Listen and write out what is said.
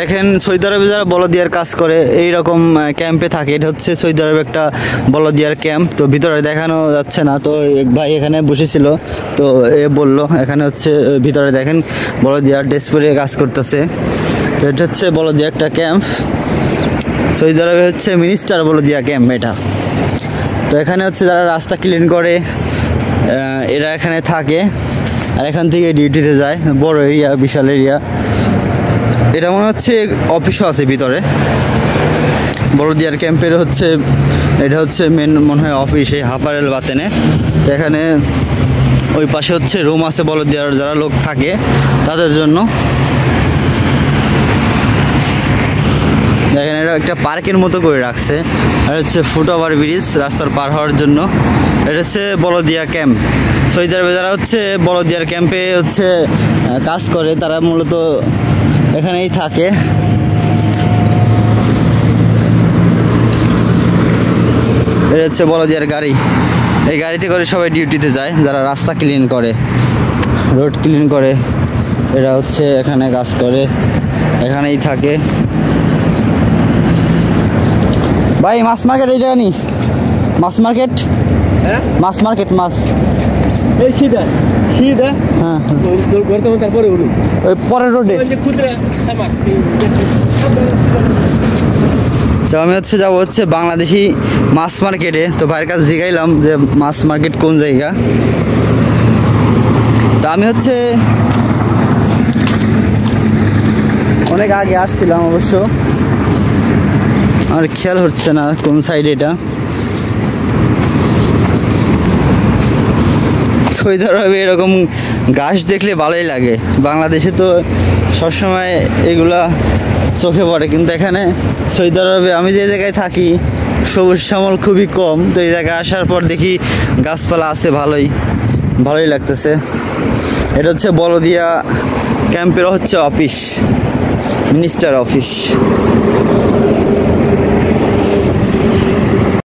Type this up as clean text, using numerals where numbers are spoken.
দেখেন সৌদি আরবে যারা বলদিয়ার কাজ করে এই রকম ক্যাম্পে থাকে। এটা হচ্ছে সৌদি আরবে একটা বলদিয়ার ক্যাম্প। তো ভিতরে দেখানো যাচ্ছে না, তো এক ভাই এখানে বসেছিল, তো এ বলল এখানে হচ্ছে ভিতরে দেখেন বলদিয়ার ড্রেস পরে কাজ করতেছে। তো এটা হচ্ছে বলদিয়া একটা ক্যাম্প, সৌদি আরবে হচ্ছে মিনিস্টার বলদিয়া ক্যাম্প এটা। তো এখানে হচ্ছে যারা রাস্তা ক্লিন করে এরা এখানে থাকে, আর এখান থেকে ডিউটিতে যায়। বড় এরিয়া, বিশাল এরিয়া। এটা মনে হচ্ছে অফিসও আছে ভিতরে বলদিয়ার ক্যাম্পের। হচ্ছে এটা হচ্ছে মেন মনে হয় অফিস, এই হাপারেল বাতেনে। তো এখানে ওই পাশে হচ্ছে রুম আছে বলদিয়ার যারা লোক থাকে তাদের জন্য। এখানে একটা পার্কের মতো করে রাখছে, আর হচ্ছে ফুট ওভার ব্রিজ রাস্তার পার হওয়ার জন্য। এটা হচ্ছে বলদিয়া ক্যাম্প। সৌদি আরবে যারা হচ্ছে বলদিয়ার ক্যাম্পে হচ্ছে কাজ করে তারা মূলত এখানেই থাকে। এটা হচ্ছে বলদিয়ার গাড়ি, এই গাড়িতে করে সবাই ডিউটিতে যায় যারা রাস্তা ক্লিন করে, রোড ক্লিন করে। এরা হচ্ছে এখানে কাজ করে, এখানেই থাকে। ভাই মাছ মার্কেট এই জায়গা নি? মাছ মার্কেট, মাছ মার্কেট, মাছ এই সিধা সিধা, হ্যাঁ তারপরে ওই পরের রোডে। তো আমি হচ্ছে যাবো হচ্ছে বাংলাদেশি মাছ মার্কেটে। তো ভাইয়ের কাছে জিগাইলাম যে মাছ মার্কেট কোন জায়গা। তো আমি হচ্ছে অনেক আগে আসছিলাম, অবশ্য আর খেয়াল হচ্ছে না কোন সাইডে এটা। সৌদি আরবে এরকম ঘাস দেখলে ভালোই লাগে। বাংলাদেশে তো সবসময় এগুলা চোখে পড়ে, কিন্তু এখানে সৌদি আরবে আমি যে জায়গায় থাকি সবুজ শ্যামল খুবই কম। তো এই জায়গায় আসার পর দেখি গাছপালা আছে, ভালোই লাগতেছে। এটা হচ্ছে বলদিয়া ক্যাম্পের হচ্ছে অফিস, মিনিস্টার অফিস।